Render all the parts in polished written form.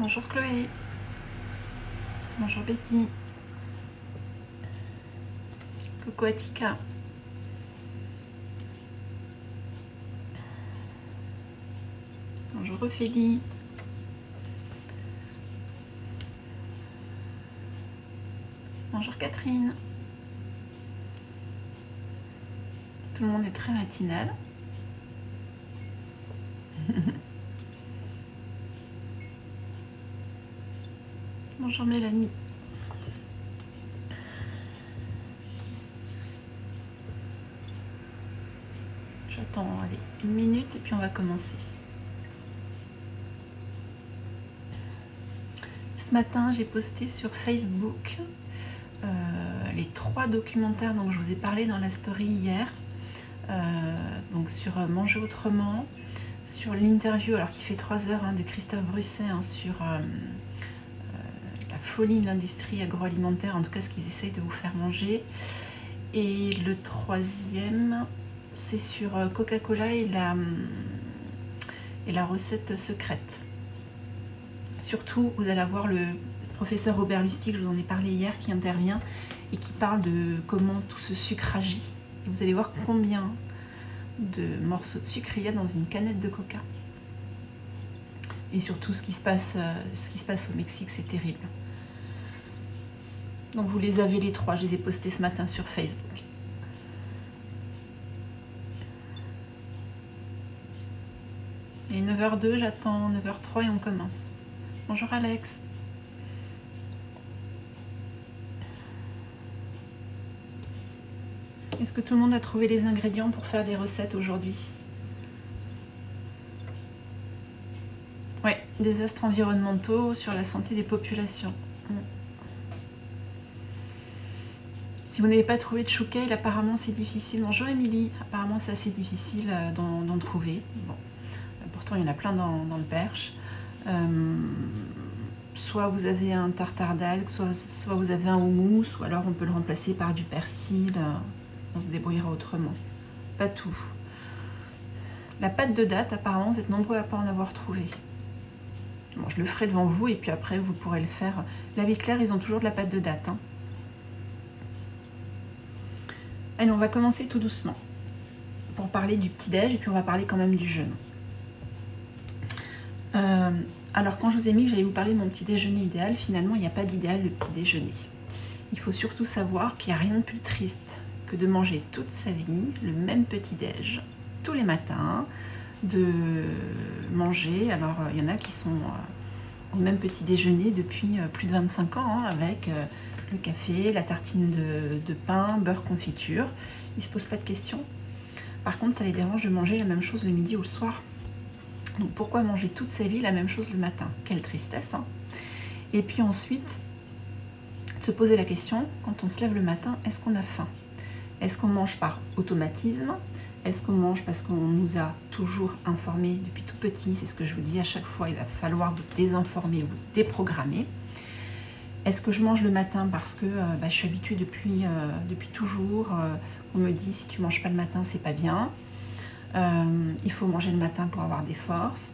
Bonjour Chloé. Bonjour Betty. Coucou Atika. Bonjour Ophélie. Bonjour Catherine. Tout le monde est très matinal. Bonjour Mélanie. J'attends, allez, 1 minute et puis on va commencer. Ce matin, j'ai posté sur Facebook les 3 documentaires dont je vous ai parlé dans la story hier. Donc sur Manger autrement, sur l'interview, alors qui fait 3 heures, de Christophe Brusset sur la folie de l'industrie agroalimentaire, en tout cas ce qu'ils essayent de vous faire manger. Et le 3e, c'est sur Coca-Cola et la recette secrète. Surtout, vous allez avoir le professeur Robert Lustig, je vous en ai parlé hier, qui intervient et qui parle de comment tout ce sucre agit. Et vous allez voir combien de morceaux de sucre il y a dans une canette de coca. Et surtout ce qui se passe au Mexique, c'est terrible. Donc vous les avez les 3, je les ai postés ce matin sur Facebook. Et 9h02, j'attends 9h03 et on commence. Bonjour Alex. Est-ce que tout le monde a trouvé les ingrédients pour faire des recettes aujourd'hui? Oui, désastres environnementaux sur la santé des populations. Si vous n'avez pas trouvé de chou kale, apparemment c'est difficile. Bonjour Émilie, apparemment c'est assez difficile d'en trouver. Bon. Pourtant il y en a plein dans le Perche. Soit vous avez un tartare d'algues, soit vous avez un houmous, ou alors on peut le remplacer par du persil. On se débrouillera autrement. Pas tout. La pâte de date, apparemment, vous êtes nombreux à ne pas en avoir trouvé. Bon, je le ferai devant vous et puis après, vous pourrez le faire. La Vie Claire, ils ont toujours de la pâte de date. Allez, on va commencer tout doucement pour parler du petit-déj et puis on va parler quand même du jeûne. Alors, quand je vous ai mis que j'allais vous parler de mon petit déjeuner idéal, finalement, il n'y a pas d'idéal de petit déjeuner. Il faut surtout savoir qu'il n'y a rien de plus triste que de manger toute sa vie le même petit-déj tous les matins, de manger, alors il y en a qui sont au même petit-déjeuner depuis plus de 25 ans, avec le café, la tartine de pain, beurre, confiture, ils ne se posent pas de questions. Par contre, ça les dérange de manger la même chose le midi ou le soir. Donc pourquoi manger toute sa vie la même chose le matin? Quelle tristesse, hein. Et puis ensuite, se poser la question, quand on se lève le matin, est-ce qu'on a faim? Est-ce qu'on mange par automatisme? Est-ce qu'on mange parce qu'on nous a toujours informés depuis tout petit? C'est ce que je vous dis à chaque fois, il va falloir vous désinformer, vous déprogrammer. Est-ce que je mange le matin parce que je suis habituée depuis toujours? On me dit si tu manges pas le matin, c'est pas bien. Il faut manger le matin pour avoir des forces.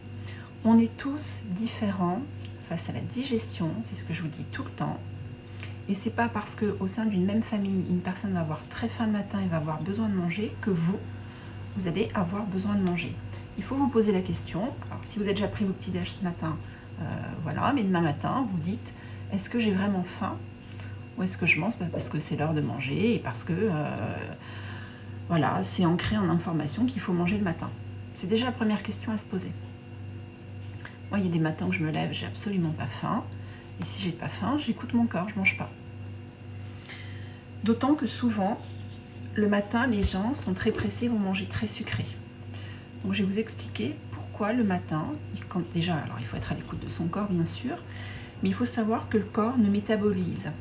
On est tous différents face à la digestion, c'est ce que je vous dis tout le temps. Et c'est pas parce qu'au sein d'une même famille, une personne va avoir très faim le matin et va avoir besoin de manger que vous allez avoir besoin de manger. Il faut vous poser la question. Alors, si vous avez déjà pris vos petits déj ce matin, voilà, mais demain matin, vous dites, est-ce que j'ai vraiment faim? Ou est-ce que je mange parce que c'est l'heure de manger et parce que, voilà, c'est ancré en information qu'il faut manger le matin. C'est déjà la première question à se poser. Moi, il y a des matins où je me lève, j'ai absolument pas faim. Et si j'ai pas faim, j'écoute mon corps, je mange pas. D'autant que souvent, le matin, les gens sont très pressés, vont manger très sucré. Donc je vais vous expliquer pourquoi le matin, déjà, alors il faut être à l'écoute de son corps bien sûr, mais il faut savoir que le corps ne métabolise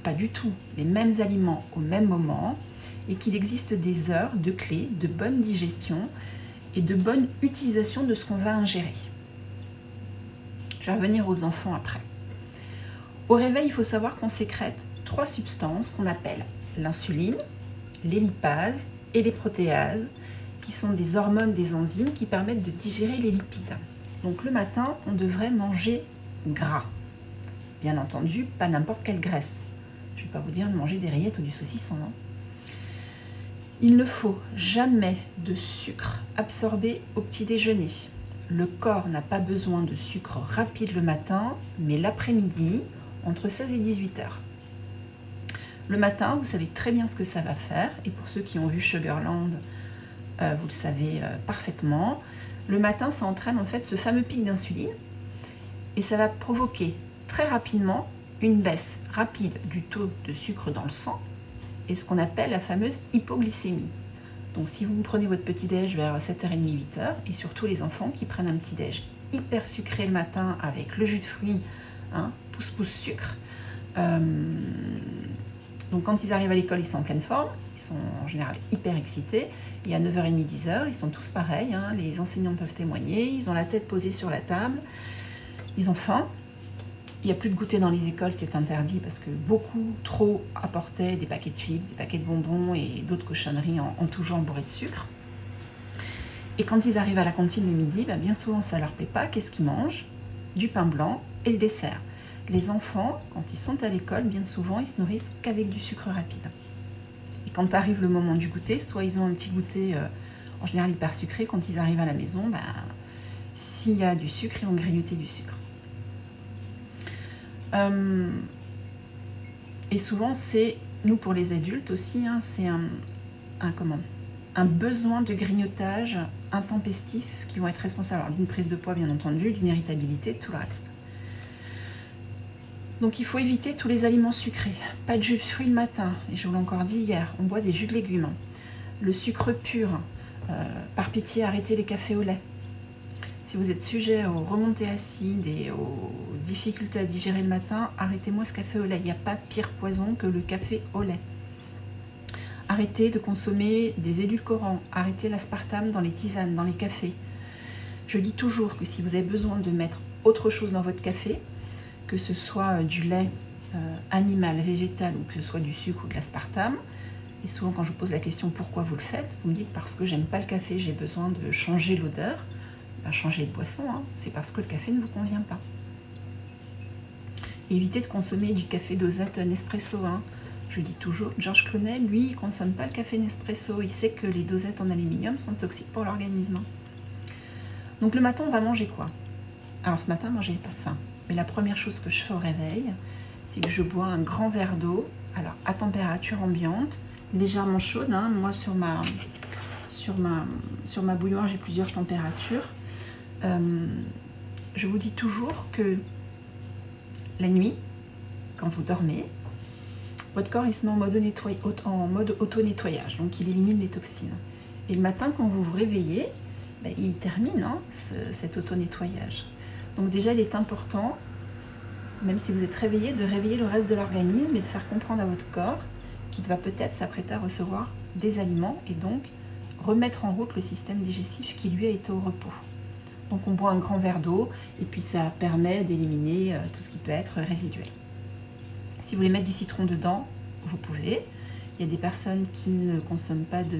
pas du tout les mêmes aliments au même moment et qu'il existe des heures de clés de bonne digestion et de bonne utilisation de ce qu'on va ingérer. Je vais revenir aux enfants après. Au réveil, il faut savoir qu'on sécrète 3 substances qu'on appelle l'insuline, les lipases et les protéases, qui sont des hormones, des enzymes qui permettent de digérer les lipides. Donc le matin, on devrait manger gras. Bien entendu, pas n'importe quelle graisse. Je ne vais pas vous dire de manger des rillettes ou du saucisson. Hein. Il ne faut jamais de sucre absorbé au petit déjeuner. Le corps n'a pas besoin de sucre rapide le matin, mais l'après-midi, entre 16 et 18 heures. Le matin, vous savez très bien ce que ça va faire, et pour ceux qui ont vu Sugarland, vous le savez parfaitement. Le matin, ça entraîne en fait ce fameux pic d'insuline, et ça va provoquer très rapidement une baisse rapide du taux de sucre dans le sang, et ce qu'on appelle la fameuse hypoglycémie. Donc si vous prenez votre petit-déj vers 7h30, 8h, et surtout les enfants qui prennent un petit-déj hyper sucré le matin avec le jus de fruits, hein, pousse sucre, donc quand ils arrivent à l'école, ils sont en pleine forme, ils sont en général hyper excités, et à 9h30, 10h, ils sont tous pareils, hein, les enseignants peuvent témoigner, ils ont la tête posée sur la table, ils ont faim. Il n'y a plus de goûter dans les écoles, c'est interdit parce que beaucoup trop apportaient des paquets de chips, des paquets de bonbons et d'autres cochonneries en tout genre bourrées de sucre. Et quand ils arrivent à la cantine le midi, ben bien souvent ça ne leur plaît pas. Qu'est-ce qu'ils mangent? Du pain blanc et le dessert. Les enfants, quand ils sont à l'école, bien souvent, ils se nourrissent qu'avec du sucre rapide. Et quand arrive le moment du goûter, soit ils ont un petit goûter en général hyper sucré, quand ils arrivent à la maison, ben, s'il y a du sucre, ils vont grignoter du sucre. Et souvent, c'est, nous pour les adultes aussi, hein, c'est un besoin de grignotage intempestif qui vont être responsables d'une prise de poids, bien entendu, d'une irritabilité, tout le reste. Donc il faut éviter tous les aliments sucrés. Pas de jus de fruits le matin, et je vous l'ai encore dit hier, on boit des jus de légumes. Le sucre pur, par pitié, arrêtez les cafés au lait. Si vous êtes sujet aux remontées acides et aux difficultés à digérer le matin, arrêtez-moi ce café au lait. Il n'y a pas pire poison que le café au lait. Arrêtez de consommer des édulcorants, arrêtez l'aspartame dans les tisanes, dans les cafés. Je dis toujours que si vous avez besoin de mettre autre chose dans votre café, que ce soit du lait animal, végétal ou que ce soit du sucre ou de l'aspartame, et souvent quand je vous pose la question pourquoi vous le faites, vous me dites parce que j'aime pas le café, j'ai besoin de changer l'odeur. Ben, changer de boisson, hein, c'est parce que le café ne vous convient pas. Et évitez de consommer du café dosette Nespresso. Hein. Je dis toujours, George Clooney, lui, il ne consomme pas le café Nespresso. Il sait que les dosettes en aluminium sont toxiques pour l'organisme. Donc le matin, on va manger quoi? Alors ce matin, moi, j'avais pas faim. Mais la première chose que je fais au réveil, c'est que je bois un grand verre d'eau, alors à température ambiante, légèrement chaude. Hein. Moi, sur ma bouilloire, j'ai plusieurs températures. Je vous dis toujours que la nuit, quand vous dormez, votre corps il se met en mode auto-nettoyage, donc il élimine les toxines. Et le matin, quand vous vous réveillez, ben, il termine hein, cet auto-nettoyage. Donc déjà, il est important, même si vous êtes réveillé, de réveiller le reste de l'organisme et de faire comprendre à votre corps qu'il va peut-être s'apprêter à recevoir des aliments et donc remettre en route le système digestif qui lui a été au repos. Donc on boit un grand verre d'eau et puis ça permet d'éliminer tout ce qui peut être résiduel. Si vous voulez mettre du citron dedans, vous pouvez. Il y a des personnes qui ne consomment pas de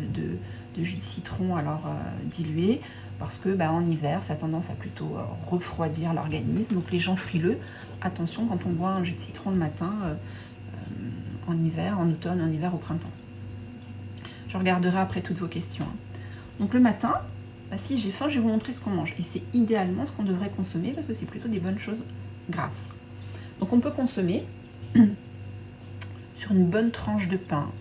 jus de citron alors dilué parce que bah, en hiver ça a tendance à plutôt refroidir l'organisme. Donc les gens frileux, attention quand on boit un jus de citron le matin en hiver, en automne, en hiver, au printemps. Je regarderai après toutes vos questions. Donc le matin, bah, si j'ai faim, je vais vous montrer ce qu'on mange. Et c'est idéalement ce qu'on devrait consommer parce que c'est plutôt des bonnes choses grasses. Donc on peut consommer sur une bonne tranche de pain,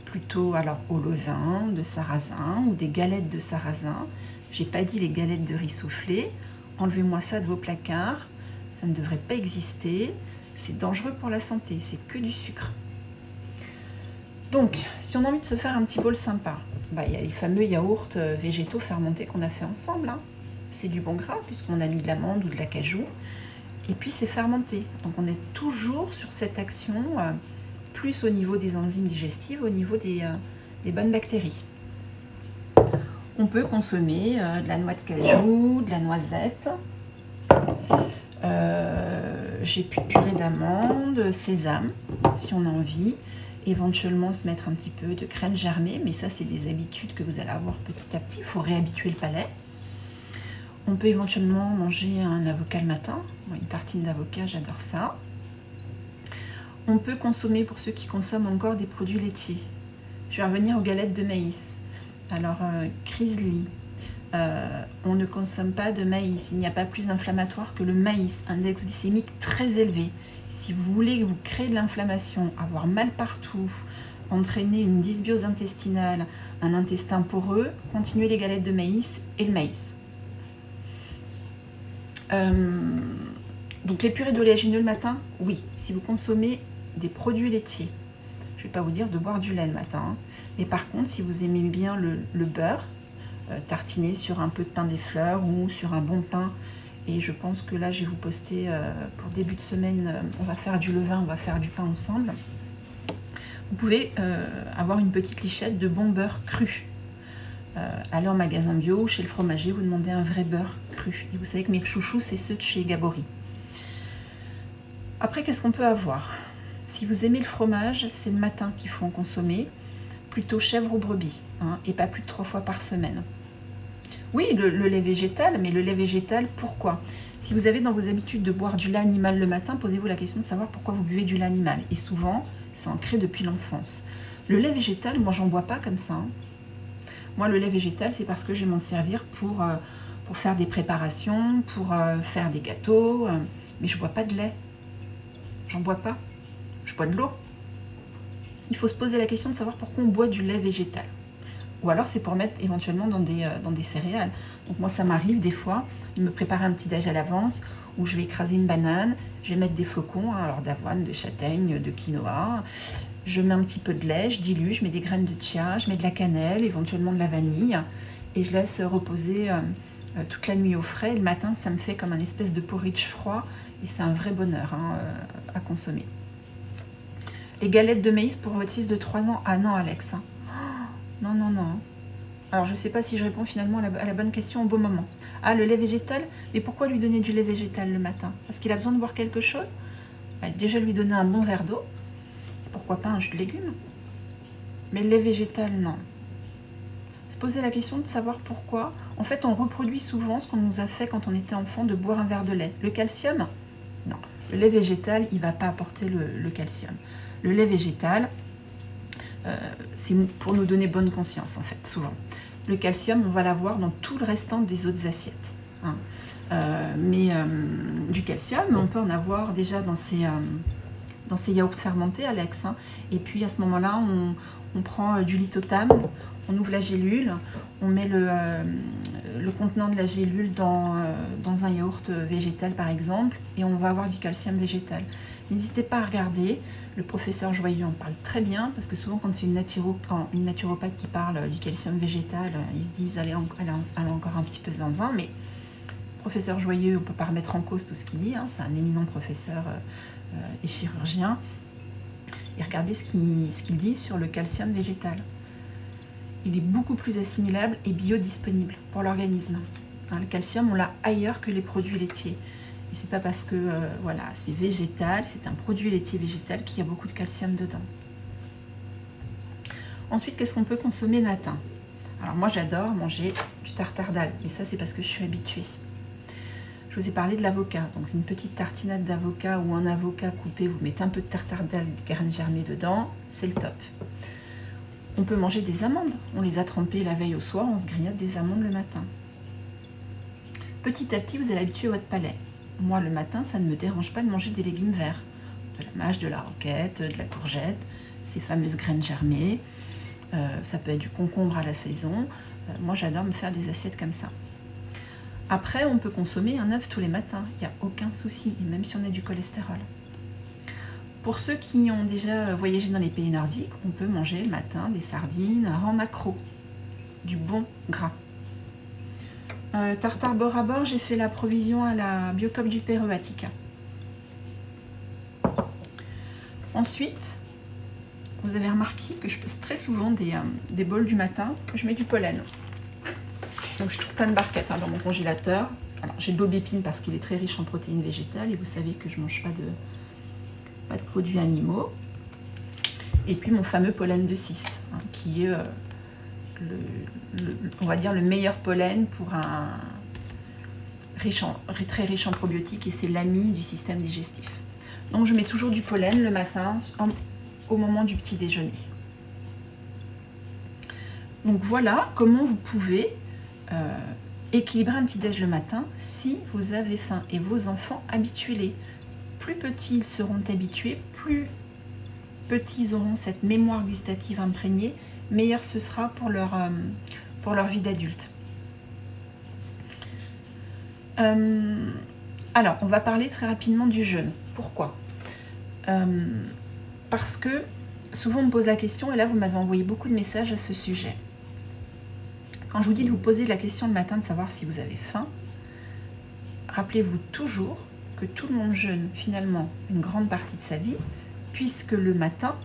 plutôt alors au levain, de sarrasin ou des galettes de sarrasin. J'ai pas dit les galettes de riz soufflé. Enlevez-moi ça de vos placards. Ça ne devrait pas exister. C'est dangereux pour la santé. C'est que du sucre. Donc, si on a envie de se faire un petit bol sympa, bah, il y a les fameux yaourts végétaux fermentés qu'on a fait ensemble. Hein. C'est du bon gras puisqu'on a mis de l'amande ou de l'acajou. Et puis c'est fermenté. Donc on est toujours sur cette action, plus au niveau des enzymes digestives, au niveau des bonnes bactéries. On peut consommer de la noix de cajou, de la noisette. J'ai purée d'amande, sésame, si on a envie. Éventuellement se mettre un petit peu de graines germées, mais ça c'est des habitudes que vous allez avoir petit à petit, il faut réhabituer le palais. On peut éventuellement manger un avocat le matin, une tartine d'avocat, j'adore ça. On peut consommer, pour ceux qui consomment encore, des produits laitiers. Je vais revenir aux galettes de maïs. Alors, Chrisley, on ne consomme pas de maïs. Il n'y a pas plus inflammatoire que le maïs, index glycémique très élevé. Si vous voulez vous créer de l'inflammation, avoir mal partout, entraîner une dysbiose intestinale, un intestin poreux, continuez les galettes de maïs et le maïs. Donc les purées d'oléagineux le matin, oui. Si vous consommez des produits laitiers, je ne vais pas vous dire de boire du lait le matin, hein. Mais par contre, si vous aimez bien le beurre, tartiner sur un peu de pain des fleurs ou sur un bon pain, et je pense que là je vais vous poster pour début de semaine, on va faire du levain, on va faire du pain ensemble. Vous pouvez avoir une petite lichette de bon beurre cru. Allez en magasin bio, chez le fromager, vous demandez un vrai beurre cru. Et vous savez que mes chouchous, c'est ceux de chez Gabory. Après, qu'est-ce qu'on peut avoir? Si vous aimez le fromage, c'est le matin qu'il faut en consommer, plutôt chèvre ou brebis, hein, et pas plus de 3 fois par semaine. Oui, le lait végétal, mais le lait végétal, pourquoi? Si vous avez dans vos habitudes de boire du lait animal le matin, posez-vous la question de savoir pourquoi vous buvez du lait animal. Et souvent, c'est ancré depuis l'enfance. Le lait végétal, moi, j'en bois pas comme ça, hein. Moi, le lait végétal, c'est parce que je vais m'en servir pour faire des préparations, pour faire des gâteaux, mais je bois pas de lait. J'en bois pas. Je bois de l'eau. Il faut se poser la question de savoir pourquoi on boit du lait végétal. Ou alors c'est pour mettre éventuellement dans des céréales. Donc moi ça m'arrive des fois de me préparer un petit déj à l'avance où je vais écraser une banane, je vais mettre des flocons, hein, alors d'avoine, de châtaigne, de quinoa. Je mets un petit peu de lait, je dilue, je mets des graines de chia, je mets de la cannelle, éventuellement de la vanille. Et je laisse reposer toute la nuit au frais. Et le matin ça me fait comme un espèce de porridge froid. Et c'est un vrai bonheur, hein, à consommer. Les galettes de maïs pour votre fils de 3 ans. Ah non, Alex. Hein. Oh, non, non, non. Alors, je ne sais pas si je réponds finalement à la bonne question au bon moment. Ah, le lait végétal. Mais pourquoi lui donner du lait végétal le matin? Parce qu'il a besoin de boire quelque chose? Déjà, lui donner un bon verre d'eau. Pourquoi pas un jus de légumes? Mais le lait végétal, non. Se poser la question de savoir pourquoi. En fait, on reproduit souvent ce qu'on nous a fait quand on était enfant de boire un verre de lait. Le calcium? Non. Le lait végétal, il ne va pas apporter le calcium. Le lait végétal, c'est pour nous donner bonne conscience, en fait, souvent. Le calcium, on va l'avoir dans tout le restant des autres assiettes. Hein. Du calcium, on peut en avoir déjà dans ces yaourts fermentés, Alex. Hein. Et puis, à ce moment-là, on prend du lithotame, on ouvre la gélule, on met le contenant de la gélule dans un yaourt végétal, par exemple, et on va avoir du calcium végétal. N'hésitez pas à regarder, le professeur Joyeux en parle très bien, parce que souvent quand c'est une naturopathe qui parle du calcium végétal, ils se disent elle a encore un petit peu zinzin, mais le professeur Joyeux, on ne peut pas remettre en cause tout ce qu'il dit, hein, c'est un éminent professeur et chirurgien. Et regardez ce qu'il dit sur le calcium végétal. Il est beaucoup plus assimilable et biodisponible pour l'organisme. Hein, le calcium, on l'a ailleurs que les produits laitiers. Et c'est pas parce que voilà, c'est végétal, c'est un produit laitier végétal qu'il y a beaucoup de calcium dedans. Ensuite, qu'est-ce qu'on peut consommer le matin? Alors moi, j'adore manger du tartare d'algues, et ça, c'est parce que je suis habituée. Je vous ai parlé de l'avocat, donc une petite tartinade d'avocat ou un avocat coupé, vous mettez un peu de tartare d'algues, des graines germées dedans, c'est le top. On peut manger des amandes, on les a trempées la veille au soir, on se grignote des amandes le matin. Petit à petit, vous allez habituer votre palais. Moi, le matin, ça ne me dérange pas de manger des légumes verts. De la mâche, de la roquette, de la courgette, ces fameuses graines germées. Ça peut être du concombre à la saison. Moi, j'adore me faire des assiettes comme ça. Après, on peut consommer un œuf tous les matins. Il n'y a aucun souci, et même si on a du cholestérol. Pour ceux qui ont déjà voyagé dans les pays nordiques, on peut manger le matin des sardines en maquereau. Du bon gras. Tartare bord à bord, j'ai fait la provision à la Biocoop du Péreux à Tika. Ensuite, vous avez remarqué que je pose très souvent des bols du matin, je mets du pollen. Donc je trouve plein de barquettes dans mon congélateur. J'ai de l'aubépine parce qu'il est très riche en protéines végétales et vous savez que je ne mange pas de produits animaux. Et puis mon fameux pollen de cyste, hein, qui est on va dire le meilleur pollen pour très riche en probiotiques et c'est l'ami du système digestif. Donc je mets toujours du pollen le matin au moment du petit déjeuner. Donc voilà comment vous pouvez équilibrer un petit déj le matin si vous avez faim. Et vos enfants, habituez-les. Plus petits ils seront habitués, plus petits ils auront cette mémoire gustative imprégnée, meilleur ce sera pour leur vie d'adulte. Alors, on va parler très rapidement du jeûne. Pourquoi? Parce que souvent on me pose la question, et là vous m'avez envoyé beaucoup de messages à ce sujet. Quand je vous dis de vous poser la question le matin de savoir si vous avez faim, rappelez-vous toujours que tout le monde jeûne finalement une grande partie de sa vie, puisque le matin,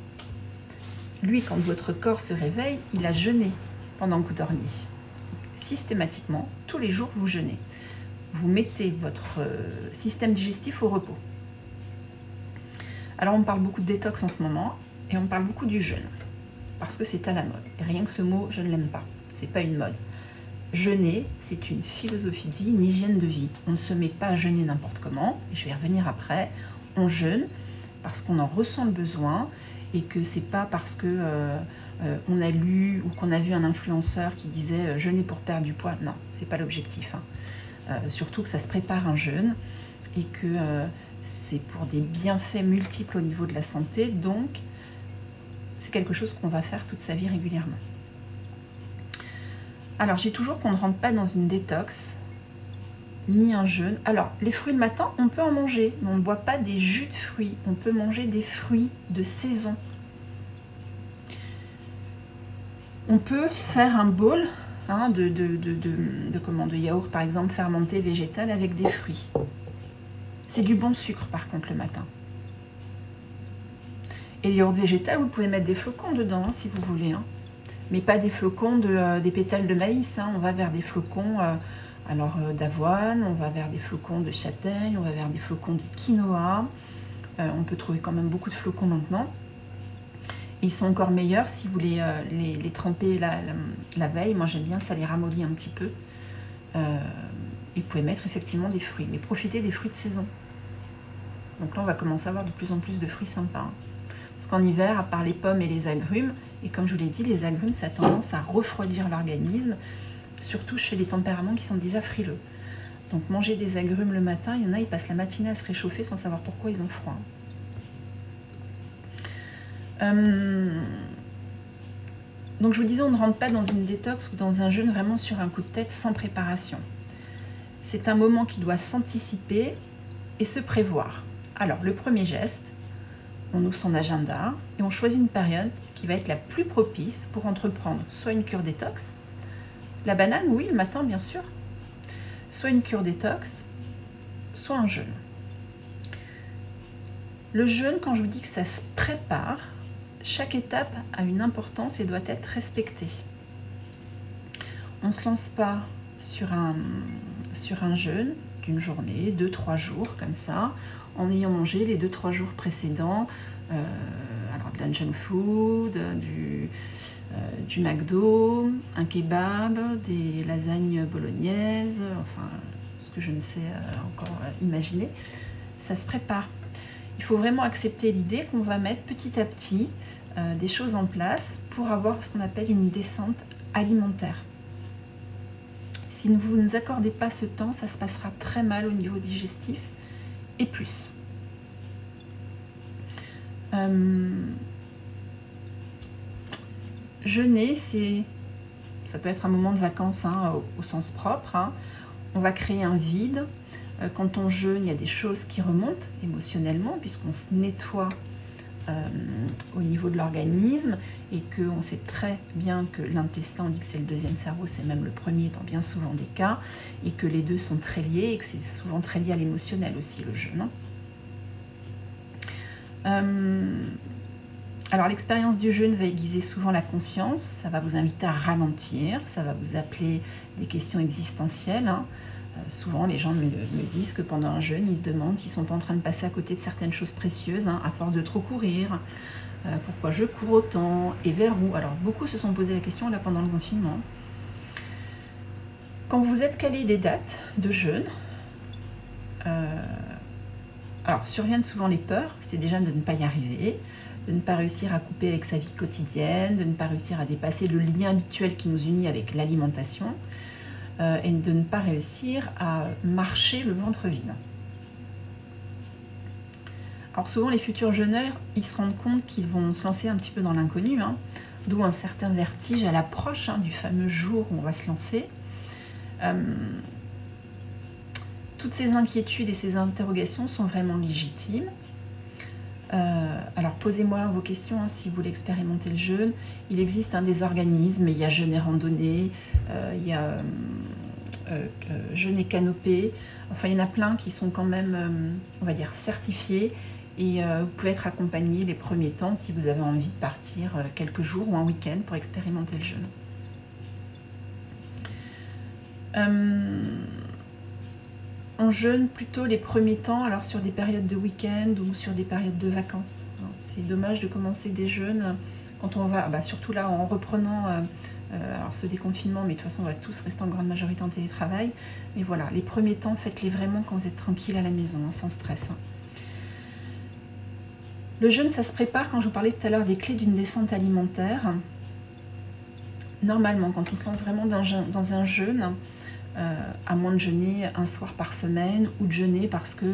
lui, quand votre corps se réveille, il a jeûné pendant que vous dormiez. Systématiquement, tous les jours, vous jeûnez. Vous mettez votre système digestif au repos. Alors, on parle beaucoup de détox en ce moment, et on parle beaucoup du jeûne, parce que c'est à la mode. Et rien que ce mot, je ne l'aime pas. C'est pas une mode. Jeûner, c'est une philosophie de vie, une hygiène de vie. On ne se met pas à jeûner n'importe comment, je vais y revenir après. On jeûne parce qu'on en ressent le besoin et que c'est pas parce que on a lu ou qu'on a vu un influenceur qui disait jeûner pour perdre du poids. Non, c'est pas l'objectif. Surtout que ça se prépare un jeûne et que c'est pour des bienfaits multiples au niveau de la santé, donc c'est quelque chose qu'on va faire toute sa vie régulièrement. Alors, j'ai toujours qu'on ne rentre pas dans une détox, ni un jeûne. Alors, les fruits le matin, on peut en manger, mais on ne boit pas des jus de fruits. On peut manger des fruits de saison. On peut se faire un bowl de yaourt, par exemple, fermenté, végétal, avec des fruits. C'est du bon sucre, par contre, le matin. Et le yaourt végétal, vous pouvez mettre des flocons dedans, si vous voulez, mais pas des flocons des pétales de maïs. On va vers des flocons d'avoine, on va vers des flocons de châtaigne, on va vers des flocons de quinoa. On peut trouver quand même beaucoup de flocons maintenant. Et ils sont encore meilleurs si vous les trempez la veille. Moi j'aime bien, ça les ramollit un petit peu. Et vous pouvez mettre effectivement des fruits, mais profitez des fruits de saison. Donc là on va commencer à avoir de plus en plus de fruits sympas. Parce qu'en hiver, à part les pommes et les agrumes, et comme je vous l'ai dit, les agrumes, ça a tendance à refroidir l'organisme, surtout chez les tempéraments qui sont déjà frileux. Donc manger des agrumes le matin, il y en a, ils passent la matinée à se réchauffer sans savoir pourquoi ils ont froid. Donc je vous disais, on ne rentre pas dans une détox ou dans un jeûne vraiment sur un coup de tête sans préparation. C'est un moment qui doit s'anticiper et se prévoir. Alors le premier geste, on ouvre son agenda et on choisit une période qui va être la plus propice pour entreprendre soit une cure détox, la banane, oui, le matin bien sûr, soit une cure détox, soit un jeûne. Le jeûne, quand je vous dis que ça se prépare, chaque étape a une importance et doit être respectée. On ne se lance pas sur un jeûne d'une journée, 2-3 jours comme ça, en ayant mangé les 2-3 jours précédents, alors de la junk food, du McDo, un kebab, des lasagnes bolognaises, enfin ce que je ne sais encore imaginer. Ça se prépare. Il faut vraiment accepter l'idée qu'on va mettre petit à petit des choses en place pour avoir ce qu'on appelle une descente alimentaire. Si vous ne vous accordez pas ce temps, ça se passera très mal au niveau digestif et plus. Jeûner, ça peut être un moment de vacances au sens propre. On va créer un vide. Quand on jeûne, il y a des choses qui remontent émotionnellement puisqu'on se nettoie au niveau de l'organisme et qu'on sait très bien que l'intestin, on dit que c'est le deuxième cerveau, c'est même le premier dans bien souvent des cas, et que les deux sont très liés et que c'est souvent très lié à l'émotionnel aussi, le jeûne. Alors l'expérience du jeûne va aiguiser souvent la conscience, ça va vous inviter à ralentir, ça va vous appeler des questions existentielles. Souvent les gens me disent que pendant un jeûne, ils se demandent s'ils ne sont pas en train de passer à côté de certaines choses précieuses, à force de trop courir, pourquoi je cours autant et vers où. Alors beaucoup se sont posé la question là pendant le confinement. Quand vous êtes calé des dates de jeûne, alors surviennent souvent les peurs, c'est déjà de ne pas y arriver, de ne pas réussir à couper avec sa vie quotidienne, de ne pas réussir à dépasser le lien habituel qui nous unit avec l'alimentation, et de ne pas réussir à marcher le ventre vide. Alors souvent les futurs jeûneurs, ils se rendent compte qu'ils vont se lancer un petit peu dans l'inconnu, hein, d'où un certain vertige à l'approche du fameux jour où on va se lancer. Toutes ces inquiétudes et ces interrogations sont vraiment légitimes. Alors posez-moi vos questions si vous voulez expérimenter le jeûne. Il existe des organismes, il y a Jeûne et Randonnée, il y a Jeûne et Canopée, enfin il y en a plein qui sont quand même, on va dire, certifiés, et vous pouvez être accompagné les premiers temps si vous avez envie de partir quelques jours ou un week-end pour expérimenter le jeûne. On jeûne plutôt les premiers temps, alors sur des périodes de week-end ou sur des périodes de vacances. C'est dommage de commencer des jeûnes quand on va, surtout là en reprenant alors ce déconfinement, mais de toute façon on va tous rester en grande majorité en télétravail. Mais voilà, les premiers temps, faites-les vraiment quand vous êtes tranquille à la maison, sans stress. Le jeûne, ça se prépare, quand je vous parlais tout à l'heure des clés d'une descente alimentaire. Normalement, quand on se lance vraiment dans un jeûne, à moins de jeûner un soir par semaine, ou de jeûner parce que,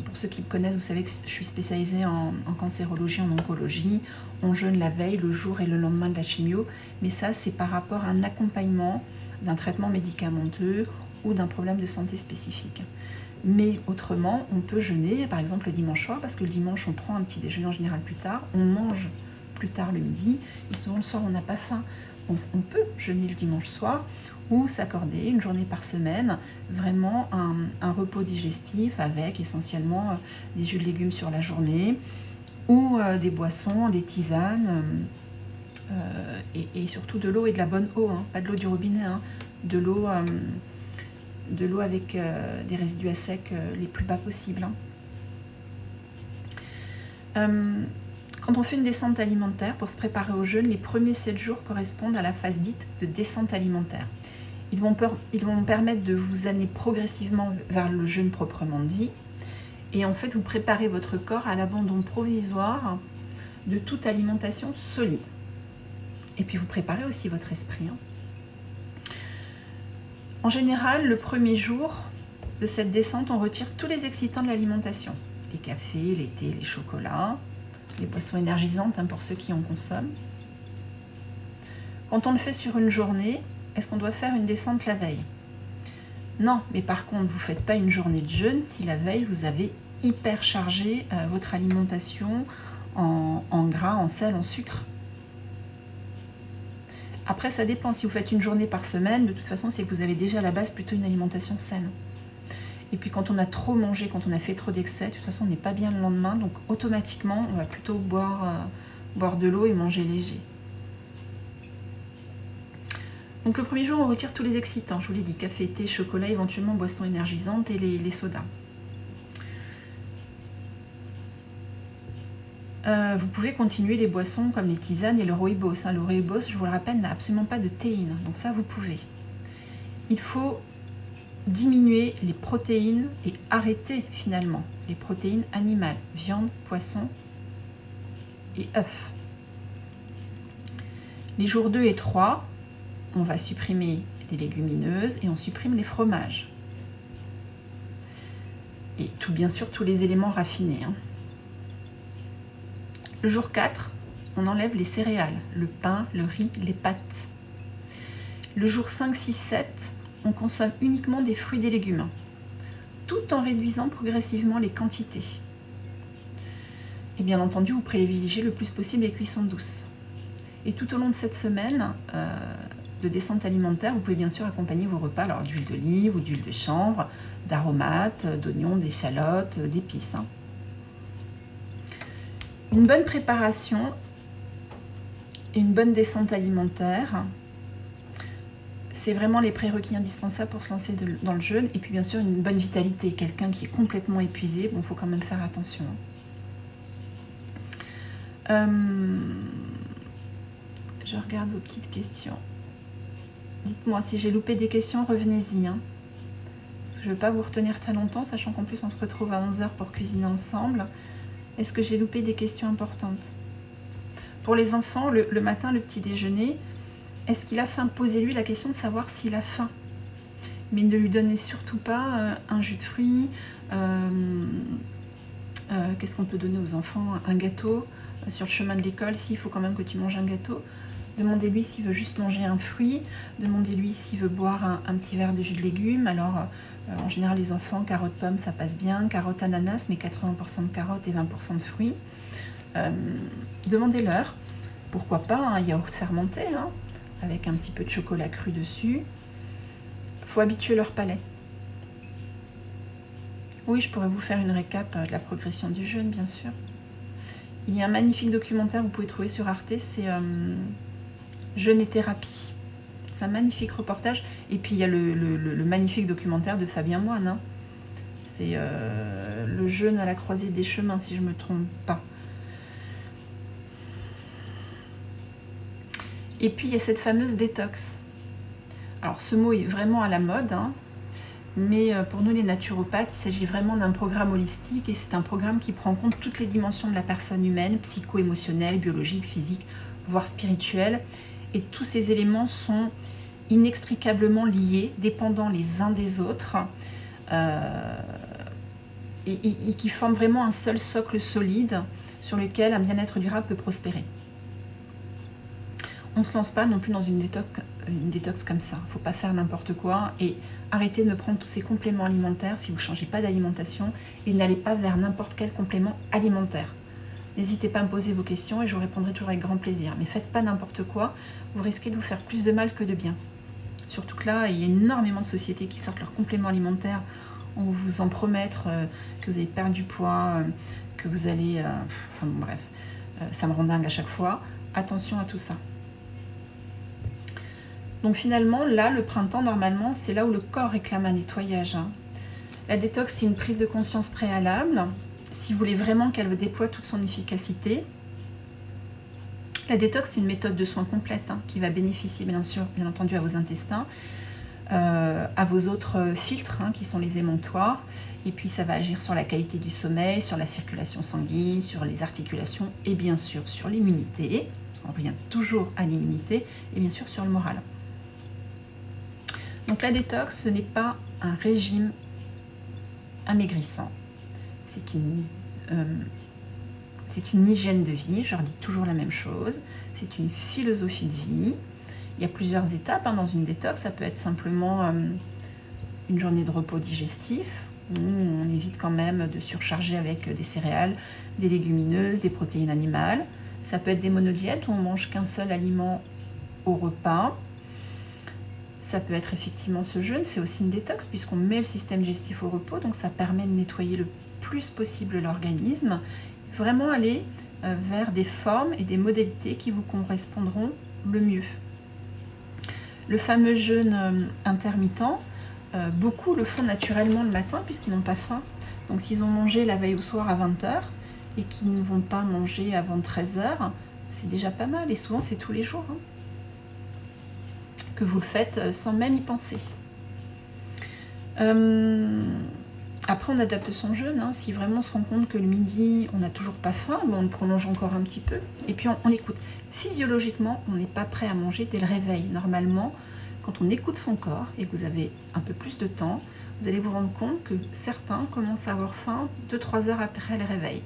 pour ceux qui me connaissent, vous savez que je suis spécialisée en cancérologie, en oncologie. On jeûne la veille, le jour et le lendemain de la chimio, mais ça c'est par rapport à un accompagnement d'un traitement médicamenteux ou d'un problème de santé spécifique. Mais autrement, on peut jeûner, par exemple le dimanche soir, parce que le dimanche on prend un petit déjeuner en général plus tard, on mange plus tard le midi, et souvent le soir on n'a pas faim. On peut jeûner le dimanche soir, ou s'accorder une journée par semaine, vraiment un repos digestif avec essentiellement des jus de légumes sur la journée, ou des boissons, des tisanes, et surtout de l'eau, et de la bonne eau, pas de l'eau du robinet, de l'eau avec des résidus à sec les plus bas possibles. Quand on fait une descente alimentaire, pour se préparer au jeûne, les premiers 7 jours correspondent à la phase dite de descente alimentaire. Ils vont permettre de vous amener progressivement vers le jeûne proprement dit, et en fait vous préparez votre corps à l'abandon provisoire de toute alimentation solide. Et puis vous préparez aussi votre esprit. En général, le premier jour de cette descente, on retire tous les excitants de l'alimentation. Les cafés, les thés, les chocolats, les boissons énergisantes pour ceux qui en consomment. Quand on le fait sur une journée, est-ce qu'on doit faire une descente la veille? Non, mais par contre, vous ne faites pas une journée de jeûne si la veille, vous avez hyper chargé votre alimentation en gras, en sel, en sucre. Après, ça dépend. Si vous faites une journée par semaine, de toute façon, c'est que vous avez déjà à la base plutôt une alimentation saine. Et puis quand on a trop mangé, quand on a fait trop d'excès, de toute façon, on n'est pas bien le lendemain. Donc automatiquement, on va plutôt boire de l'eau et manger léger. Donc le premier jour, on retire tous les excitants. Je vous l'ai dit, café, thé, chocolat, éventuellement boissons énergisantes et les sodas. Vous pouvez continuer les boissons comme les tisanes et le rooibos. Le rooibos, je vous le rappelle, n'a absolument pas de théine. Donc ça, vous pouvez. Il faut diminuer les protéines et arrêter finalement les protéines animales. Viande, poisson et œufs. Les jours 2 et 3, on va supprimer les légumineuses et on supprime les fromages. Et tout, bien sûr, tous les éléments raffinés. Le jour 4, on enlève les céréales, le pain, le riz, les pâtes. Le jour 5, 6, 7, on consomme uniquement des fruits et des légumes, tout en réduisant progressivement les quantités. Et bien entendu, vous privilégiez le plus possible les cuissons douces. Et tout au long de cette semaine de descente alimentaire, vous pouvez bien sûr accompagner vos repas d'huile d'olive ou d'huile de chanvre, d'aromates, d'oignons, d'échalotes, d'épices. Une bonne préparation et une bonne descente alimentaire, c'est vraiment les prérequis indispensables pour se lancer dans le jeûne. Et puis bien sûr, une bonne vitalité. Quelqu'un qui est complètement épuisé, bon, il faut quand même faire attention. Je regarde vos petites questions. Dites-moi si j'ai loupé des questions, revenez-y. Parce que je ne veux pas vous retenir très longtemps, sachant qu'en plus on se retrouve à 11 h pour cuisiner ensemble. Est-ce que j'ai loupé des questions importantes? Pour les enfants, le matin, le petit déjeuner, est-ce qu'il a faim? Posez-lui la question de savoir s'il a faim. Mais ne lui donnez surtout pas un jus de fruits. Qu'est-ce qu'on peut donner aux enfants? Un gâteau. Sur le chemin de l'école, s'il faut quand même que tu manges un gâteau. Demandez-lui s'il veut juste manger un fruit. Demandez-lui s'il veut boire un petit verre de jus de légumes. Alors, en général, les enfants, carottes, pommes, ça passe bien. Carottes, ananas, mais 80% de carottes et 20% de fruits. Demandez-leur. Pourquoi pas un yaourt fermenté, hein, avec un petit peu de chocolat cru dessus. Il faut habituer leur palais. Oui, je pourrais vous faire une récap de la progression du jeûne, bien sûr. Il y a un magnifique documentaire que vous pouvez trouver sur Arte, c'est Jeûne et thérapie. C'est un magnifique reportage. Et puis il y a le magnifique documentaire de Fabien Moine. Hein. C'est le jeûne à la croisée des chemins, si je ne me trompe pas. Et puis il y a cette fameuse détox. Alors ce mot est vraiment à la mode, hein, mais pour nous les naturopathes, il s'agit vraiment d'un programme holistique et c'est un programme qui prend en compte toutes les dimensions de la personne humaine, psycho-émotionnelle, biologique, physique, voire spirituelle. Et tous ces éléments sont inextricablement liés, dépendant les uns des autres, et qui forment vraiment un seul socle solide sur lequel un bien-être durable peut prospérer. On ne se lance pas non plus dans une détox comme ça. Il ne faut pas faire n'importe quoi et arrêtez de prendre tous ces compléments alimentaires si vous ne changez pas d'alimentation et n'allez pas vers n'importe quel complément alimentaire. N'hésitez pas à me poser vos questions et je vous répondrai toujours avec grand plaisir. Mais faites pas n'importe quoi, vous risquez de vous faire plus de mal que de bien. Surtout que là, il y a énormément de sociétés qui sortent leurs compléments alimentaires. On vous en promettre que vous allez perdre du poids, que vous allez... enfin bon, bref, ça me rend dingue à chaque fois. Attention à tout ça. Donc finalement, là, le printemps, normalement, c'est là où le corps réclame un nettoyage. Hein. La détox, c'est une prise de conscience préalable. Si vous voulez vraiment qu'elle déploie toute son efficacité, la détox, c'est une méthode de soins complète hein, qui va bénéficier, bien entendu, à vos intestins, à vos autres filtres, hein, qui sont les émontoires. Et puis, ça va agir sur la qualité du sommeil, sur la circulation sanguine, sur les articulations et bien sûr sur l'immunité, parce qu'on revient toujours à l'immunité, et bien sûr sur le moral. Donc la détox, ce n'est pas un régime amaigrissant. C'est une hygiène de vie, je leur dis toujours la même chose. C'est une philosophie de vie. Il y a plusieurs étapes hein, dans une détox. Ça peut être simplement une journée de repos digestif, où on évite quand même de surcharger avec des céréales, des légumineuses, des protéines animales. Ça peut être des monodiètes où on mange qu'un seul aliment au repas. Ça peut être effectivement ce jeûne, c'est aussi une détox puisqu'on met le système digestif au repos, donc ça permet de nettoyer le plus possible l'organisme. Vraiment aller vers des formes et des modalités qui vous correspondront le mieux. Le fameux jeûne intermittent, beaucoup le font naturellement le matin puisqu'ils n'ont pas faim. Donc s'ils ont mangé la veille au soir à 20 h et qu'ils ne vont pas manger avant 13 h, c'est déjà pas mal et souvent c'est tous les jours. Hein. Que vous le faites sans même y penser. Après, on adapte son jeûne. Hein. Si vraiment on se rend compte que le midi, on n'a toujours pas faim, on le prolonge encore un petit peu. Et puis, on écoute. Physiologiquement, on n'est pas prêt à manger dès le réveil. Normalement, quand on écoute son corps et que vous avez un peu plus de temps, vous allez vous rendre compte que certains commencent à avoir faim 2-3 heures après le réveil.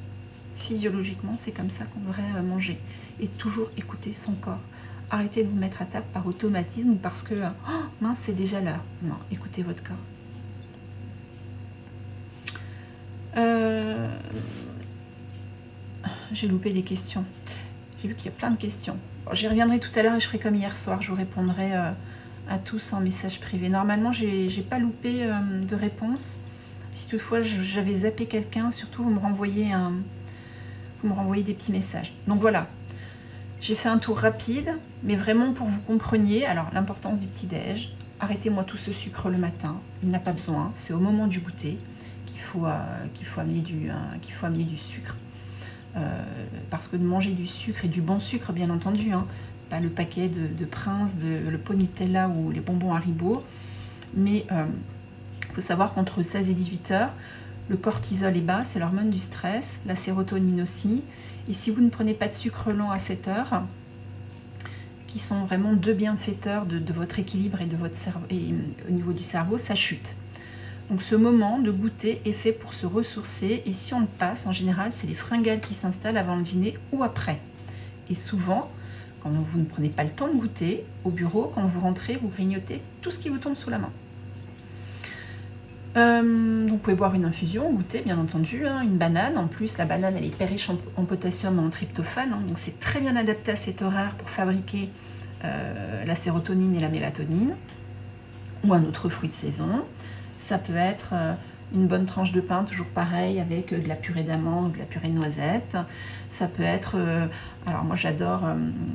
Physiologiquement, c'est comme ça qu'on devrait manger. Et toujours écouter son corps. Arrêtez de vous mettre à table par automatisme ou parce que oh, mince, c'est déjà l'heure. Non, écoutez votre corps. J'ai loupé des questions. J'ai vu qu'il y a plein de questions. Bon, j'y reviendrai tout à l'heure et je ferai comme hier soir. Je vous répondrai à tous en message privé. Normalement, j'ai pas loupé de réponse. Si toutefois j'avais zappé quelqu'un, surtout vous me renvoyez des petits messages. Donc voilà. J'ai fait un tour rapide, mais vraiment pour que vous compreniez. Alors, l'importance du petit-déj. Arrêtez-moi tout ce sucre le matin. Il n'a pas besoin. C'est au moment du goûter qu'il faut amener du sucre. Parce que de manger du sucre et du bon sucre, bien entendu, hein, pas le paquet de Prince, le pot Nutella ou les bonbons Haribo, mais Il faut savoir qu'entre 16 et 18 heures, le cortisol est bas, c'est l'hormone du stress, la sérotonine aussi. Et si vous ne prenez pas de sucre lent à 7 heures, qui sont vraiment deux bienfaiteurs de votre équilibre et de votre cerveau, et au niveau du cerveau, ça chute. Donc ce moment de goûter est fait pour se ressourcer, et si on le passe, en général, c'est les fringales qui s'installent avant le dîner ou après. Et souvent, quand vous ne prenez pas le temps de goûter, au bureau, quand vous rentrez, vous grignotez tout ce qui vous tombe sous la main. Donc vous pouvez boire une infusion, goûter bien entendu, hein, une banane. En plus, la banane, elle est hyper riche en potassium et en tryptophane, hein, donc c'est très bien adapté à cet horaire pour fabriquer la sérotonine et la mélatonine. Ou un autre fruit de saison. Ça peut être une bonne tranche de pain, toujours pareil, avec de la purée d'amande, de la purée de noisettes. Ça peut être, alors moi j'adore,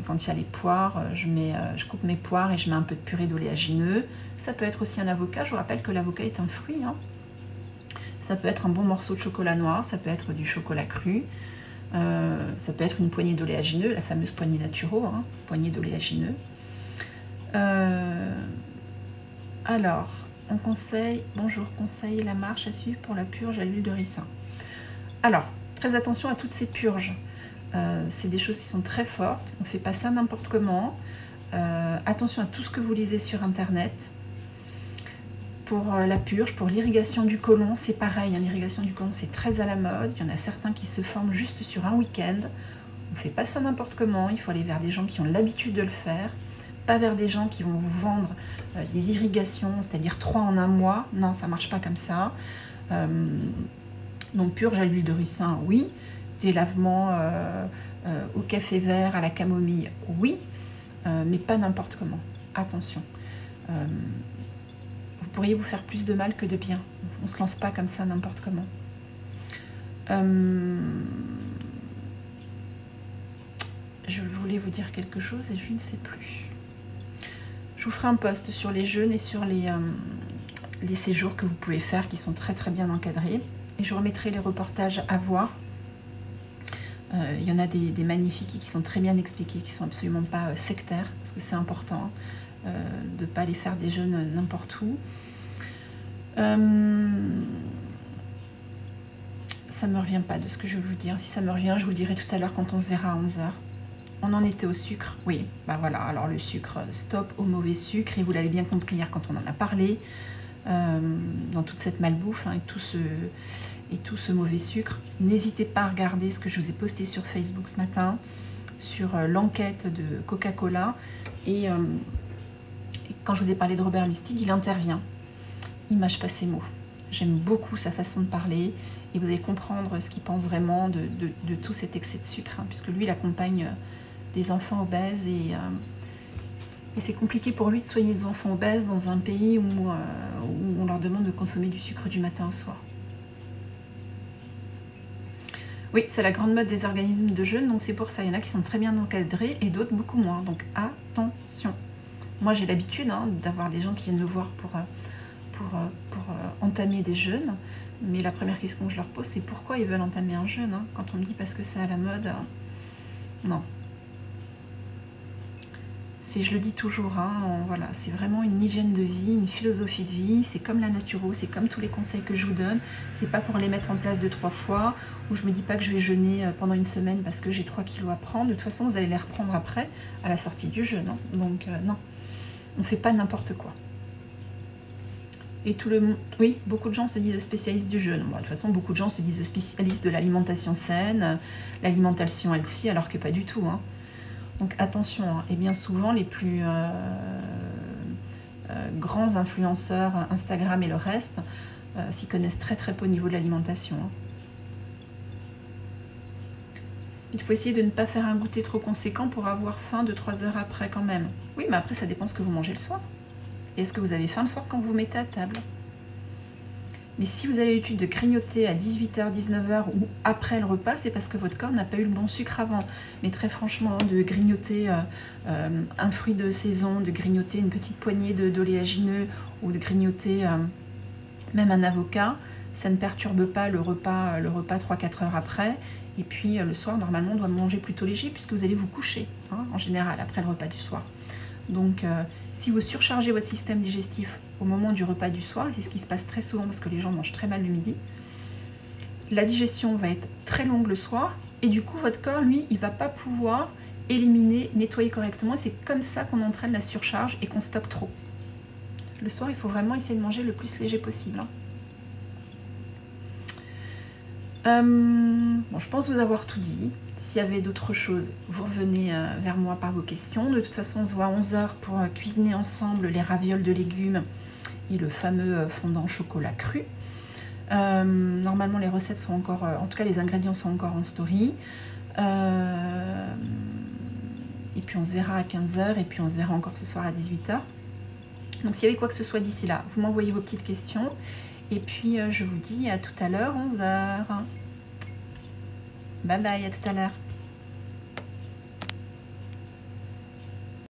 quand il y a les poires, je coupe mes poires et je mets un peu de purée d'oléagineux. Ça peut être aussi un avocat, je vous rappelle que l'avocat est un fruit. Hein. Ça peut être un bon morceau de chocolat noir, ça peut être du chocolat cru. Ça peut être une poignée d'oléagineux, la fameuse poignée naturelle, hein, poignée d'oléagineux. Alors, on conseille la marche à suivre pour la purge à l'huile de ricin. Alors, très attention à toutes ces purges. C'est des choses qui sont très fortes. On ne fait pas ça n'importe comment. Attention à tout ce que vous lisez sur Internet. Pour la purge, pour l'irrigation du côlon, c'est pareil. Hein, l'irrigation du côlon, c'est très à la mode. Il y en a certains qui se forment juste sur un week-end. On ne fait pas ça n'importe comment. Il faut aller vers des gens qui ont l'habitude de le faire. Pas vers des gens qui vont vous vendre des irrigations, c'est-à-dire 3 en un mois. Non, ça ne marche pas comme ça. Donc purge à l'huile de ricin, oui. Des lavements au café vert, à la camomille, oui. Mais pas n'importe comment. Attention. Vous pourriez vous faire plus de mal que de bien. On ne se lance pas comme ça n'importe comment. Je voulais vous dire quelque chose et je ne sais plus. Je vous ferai un post sur les jeûnes et sur les séjours que vous pouvez faire qui sont très très bien encadrés. Et je remettrai les reportages à voir. Il y en a des magnifiques et qui sont très bien expliqués, qui ne sont absolument pas sectaires, parce que c'est important de ne pas aller faire des jeûnes n'importe où. Ça ne me revient pas de ce que je veux vous dire. Si ça me revient, je vous le dirai tout à l'heure quand on se verra à 11 h. On en était au sucre, oui, bah voilà, alors le sucre, stop au mauvais sucre, et vous l'avez bien compris hier quand on en a parlé, dans toute cette malbouffe, hein, et tout ce mauvais sucre. N'hésitez pas à regarder ce que je vous ai posté sur Facebook ce matin, sur l'enquête de Coca-Cola, et quand je vous ai parlé de Robert Lustig, il intervient, il mâche pas ses mots. J'aime beaucoup sa façon de parler, et vous allez comprendre ce qu'il pense vraiment de tout cet excès de sucre, hein, puisque lui, il accompagne des enfants obèses, et c'est compliqué pour lui de soigner des enfants obèses dans un pays où on leur demande de consommer du sucre du matin au soir. Oui, c'est la grande mode des organismes de jeûne, donc c'est pour ça. Il y en a qui sont très bien encadrés et d'autres beaucoup moins, donc attention. Moi, j'ai l'habitude d'avoir des gens qui viennent me voir pour entamer des jeûnes, mais la première question que je leur pose, c'est pourquoi ils veulent entamer un jeûne, hein. Quand on me dit parce que c'est à la mode, non. Je le dis toujours, hein, voilà, c'est vraiment une hygiène de vie, une philosophie de vie, c'est comme la naturo, c'est comme tous les conseils que je vous donne, c'est pas pour les mettre en place 2-3 fois, ou je me dis pas que je vais jeûner pendant une semaine parce que j'ai 3 kilos à prendre, de toute façon vous allez les reprendre après, à la sortie du jeûne, hein. Donc non, on fait pas n'importe quoi. Et tout le monde, oui, beaucoup de gens se disent spécialistes du jeûne. Bon, de toute façon, beaucoup de gens se disent spécialistes de l'alimentation saine, l'alimentation healthy, alors que pas du tout, hein. Donc attention, hein. Et bien souvent, les plus grands influenceurs Instagram et le reste s'y connaissent très très peu au niveau de l'alimentation, hein. Il faut essayer de ne pas faire un goûter trop conséquent pour avoir faim 2-3 heures après quand même. Oui, mais après, ça dépend ce que vous mangez le soir. Et est-ce que vous avez faim le soir quand vous vous mettez à table? Mais si vous avez l'habitude de grignoter à 18 h, 19 h ou après le repas, c'est parce que votre corps n'a pas eu le bon sucre avant. Mais très franchement, de grignoter un fruit de saison, de grignoter une petite poignée d'oléagineux ou de grignoter même un avocat, ça ne perturbe pas le repas 3-4 heures après. Et puis le soir, normalement, on doit manger plutôt léger puisque vous allez vous coucher, hein, en général, après le repas du soir. Donc si vous surchargez votre système digestif au moment du repas du soir, et c'est ce qui se passe très souvent parce que les gens mangent très mal le midi, la digestion va être très longue le soir, et du coup votre corps, lui, il ne va pas pouvoir éliminer, nettoyer correctement, et c'est comme ça qu'on entraîne la surcharge et qu'on stocke trop. Le soir, il faut vraiment essayer de manger le plus léger possible. Bon, je pense vous avoir tout dit. S'il y avait d'autres choses, vous revenez vers moi par vos questions. De toute façon, on se voit à 11 h pour cuisiner ensemble les ravioles de légumes et le fameux fondant chocolat cru. Normalement, les recettes sont encore... en tout cas, les ingrédients sont encore en story. Et puis, on se verra à 15 h et puis on se verra encore ce soir à 18 h. Donc, s'il y avait quoi que ce soit d'ici là, vous m'envoyez vos petites questions. Et puis, je vous dis à tout à l'heure, 11 h. Bye bye, à tout à l'heure.